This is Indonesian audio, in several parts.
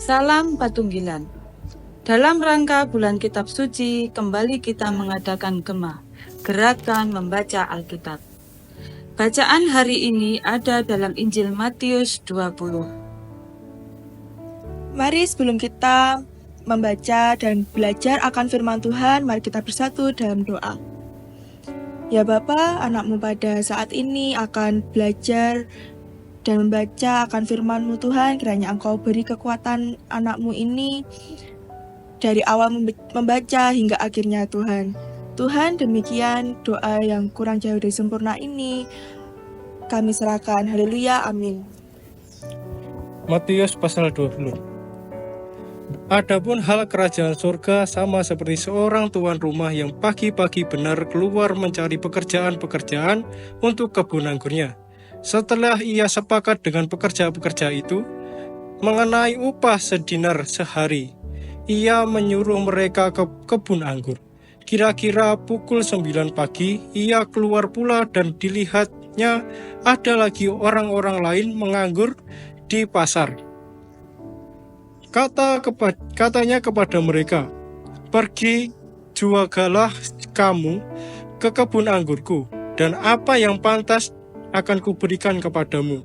Salam Patunggilan. Dalam rangka bulan Kitab Suci, kembali kita mengadakan Gema, Gerakan Membaca Alkitab. Bacaan hari ini ada dalam Injil Matius 20. Mari sebelum kita membaca dan belajar akan firman Tuhan, mari kita bersatu dalam doa. Ya Bapa, anakmu pada saat ini akan belajar dan membaca akan firman-Mu Tuhan, kiranya Engkau beri kekuatan anakmu ini dari awal membaca hingga akhirnya Tuhan. Tuhan, demikian doa yang kurang jauh dari sempurna ini kami serahkan. Haleluya, amin. Matius pasal 20. Adapun hal kerajaan surga sama seperti seorang tuan rumah yang pagi-pagi benar keluar mencari pekerjaan-pekerjaan untuk kebun anggurnya. Setelah ia sepakat dengan pekerja-pekerja itu mengenai upah sedinar sehari, ia menyuruh mereka ke kebun anggur. Kira-kira pukul 9 pagi, ia keluar pula dan dilihatnya ada lagi orang-orang lain menganggur di pasar. Katanya kepada mereka, "Pergi, juagalah kamu ke kebun anggurku, dan apa yang pantas akan kuberikan kepadamu."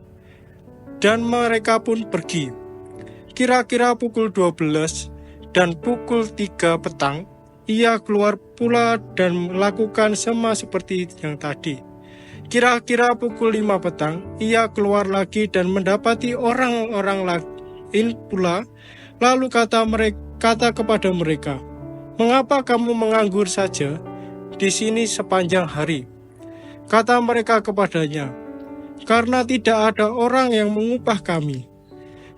Dan mereka pun pergi. Kira-kira pukul 12 dan pukul 3 petang, ia keluar pula dan melakukan sama seperti yang tadi. Kira-kira pukul 5 petang, ia keluar lagi dan mendapati orang-orang lain pula. Lalu kata kepada mereka, "Mengapa kamu menganggur saja di sini sepanjang hari?" Kata mereka kepadanya, "Karena tidak ada orang yang mengupah kami."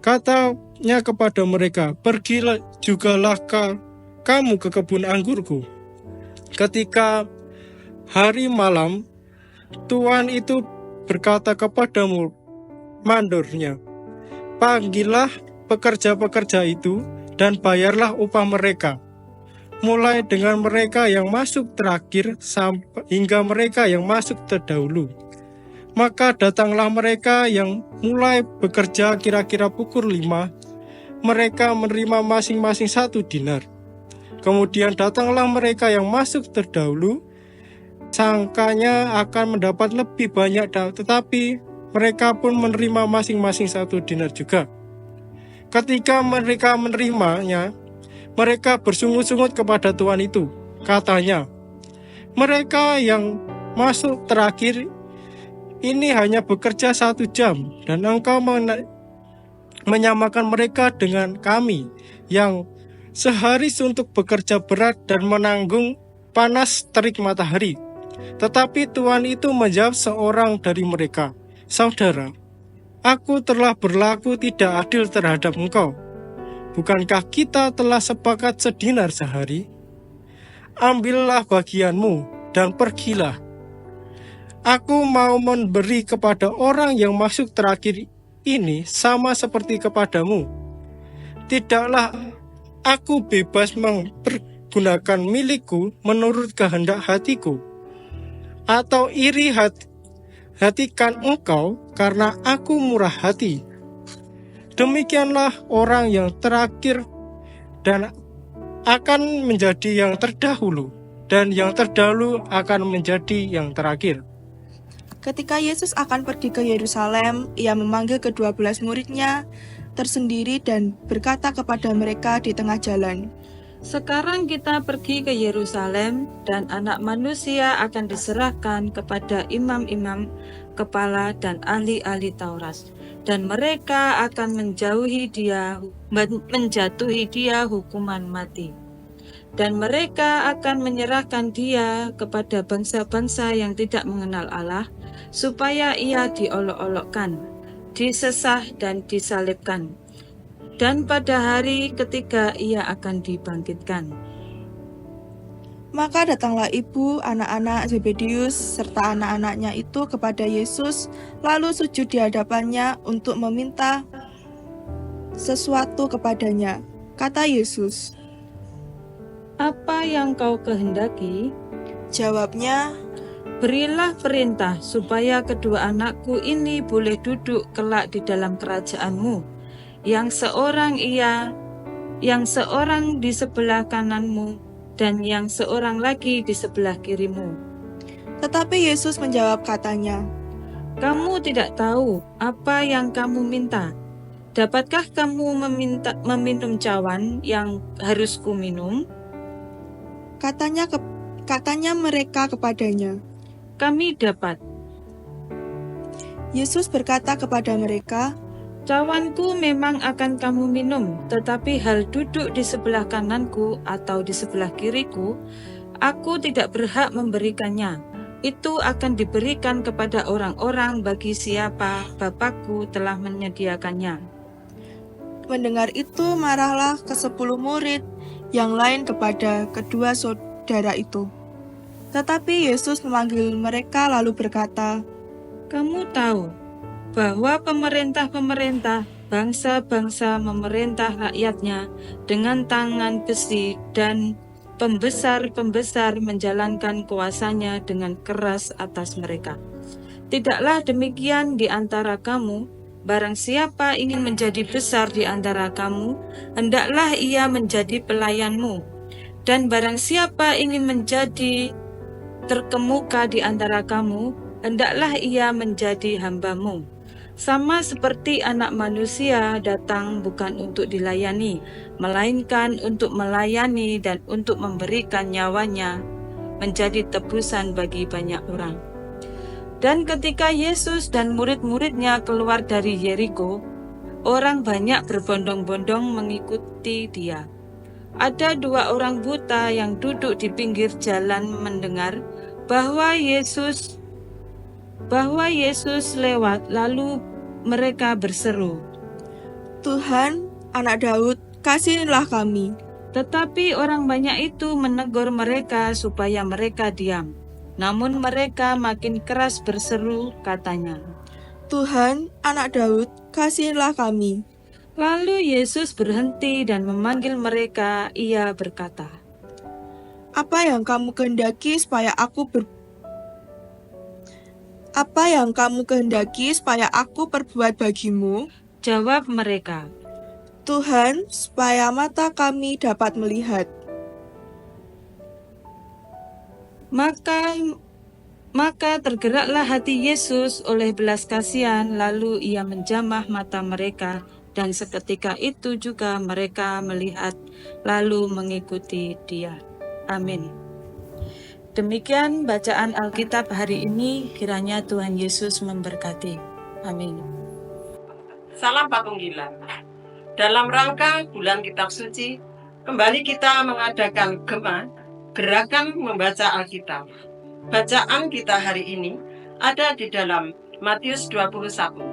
Katanya kepada mereka, "Pergilah jugalah kamu ke kebun anggurku." Ketika hari malam, tuan itu berkata kepada mandornya, "Panggillah pekerja-pekerja itu dan bayarlah upah mereka, mulai dengan mereka yang masuk terakhir hingga mereka yang masuk terdahulu." Maka datanglah mereka yang mulai bekerja kira-kira pukul 5, mereka menerima masing-masing 1 dinar. Kemudian datanglah mereka yang masuk terdahulu, sangkanya akan mendapat lebih banyak, tetapi mereka pun menerima masing-masing 1 dinar juga. Ketika mereka menerimanya, mereka bersungut-sungut kepada tuan itu. Katanya, "Mereka yang masuk terakhir ini hanya bekerja 1 jam, dan engkau menyamakan mereka dengan kami yang sehari suntuk bekerja berat dan menanggung panas terik matahari." Tetapi tuan itu menjawab seorang dari mereka, "Saudara, aku telah berlaku tidak adil terhadap engkau. Bukankah kita telah sepakat sedinar sehari? Ambillah bagianmu dan pergilah. Aku mau memberi kepada orang yang masuk terakhir ini sama seperti kepadamu. Tidaklah aku bebas mempergunakan milikku menurut kehendak hatiku, atau iri hatikan engkau karena aku murah hati. Demikianlah orang yang terakhir dan akan menjadi yang terdahulu, dan yang terdahulu akan menjadi yang terakhir." Ketika Yesus akan pergi ke Yerusalem, ia memanggil ke-12 muridnya tersendiri dan berkata kepada mereka di tengah jalan, Sekarang kita pergi ke Yerusalem, dan Anak Manusia akan diserahkan kepada imam-imam kepala dan ahli-ahli Taurat, dan mereka akan menjatuhi dia hukuman mati. Dan mereka akan menyerahkan dia kepada bangsa-bangsa yang tidak mengenal Allah, supaya ia diolok-olokkan, disesah dan disalibkan. Dan pada hari ketiga ia akan dibangkitkan. Maka datanglah ibu, anak-anak Zebedius, serta anak-anaknya itu kepada Yesus, lalu sujud di hadapannya untuk meminta sesuatu kepadanya. Kata Yesus, "Apa yang kau kehendaki?" Jawabnya, "Berilah perintah supaya kedua anakku ini boleh duduk kelak di dalam kerajaan-Mu, yang seorang di sebelah kananmu, dan yang seorang lagi di sebelah kirimu. Tetapi Yesus menjawab katanya, Kamu tidak tahu apa yang kamu minta. Dapatkah kamu meminum cawan yang harus kuminum? Katanya mereka kepadanya. Kami dapat. Yesus berkata kepada mereka, Cawanku memang akan kamu minum, tetapi hal duduk di sebelah kananku atau di sebelah kiriku, aku tidak berhak memberikannya. Itu akan diberikan kepada orang-orang bagi siapa Bapakku telah menyediakannya. Mendengar itu marahlah ke-10 murid yang lain kepada kedua saudara itu. Tetapi Yesus memanggil mereka lalu berkata, Kamu tahu bahwa pemerintah-pemerintah bangsa-bangsa memerintah rakyatnya dengan tangan besi dan pembesar-pembesar menjalankan kuasanya dengan keras atas mereka. Tidaklah demikian di antara kamu. Barang siapa ingin menjadi besar di antara kamu, hendaklah ia menjadi pelayanmu. Dan barang siapa ingin menjadi terkemuka di antara kamu, hendaklah ia menjadi hambamu. Sama seperti Anak Manusia datang bukan untuk dilayani, melainkan untuk melayani dan untuk memberikan nyawanya menjadi tebusan bagi banyak orang. Dan ketika Yesus dan murid-muridnya keluar dari Yeriko, orang banyak berbondong-bondong mengikuti dia. Ada 2 orang buta yang duduk di pinggir jalan mendengar bahwa Yesus lewat, lalu mereka berseru, Tuhan, Anak Daud, kasihilah kami. Tetapi orang banyak itu menegur mereka supaya mereka diam. Namun mereka makin keras berseru, katanya, Tuhan, Anak Daud, kasihilah kami. Lalu Yesus berhenti dan memanggil mereka. Ia berkata, Apa yang kamu kehendaki supaya aku perbuat bagimu? Jawab mereka, Tuhan, supaya mata kami dapat melihat. Maka tergeraklah hati Yesus oleh belas kasihan, lalu ia menjamah mata mereka, dan seketika itu juga mereka melihat, lalu mengikuti dia. Amin. Demikian bacaan Alkitab hari ini, kiranya Tuhan Yesus memberkati. Amin. Salam Patunggilan. Dalam rangka bulan Kitab Suci, kembali kita mengadakan gerakan membaca Alkitab. Bacaan kita hari ini ada di dalam Matius 21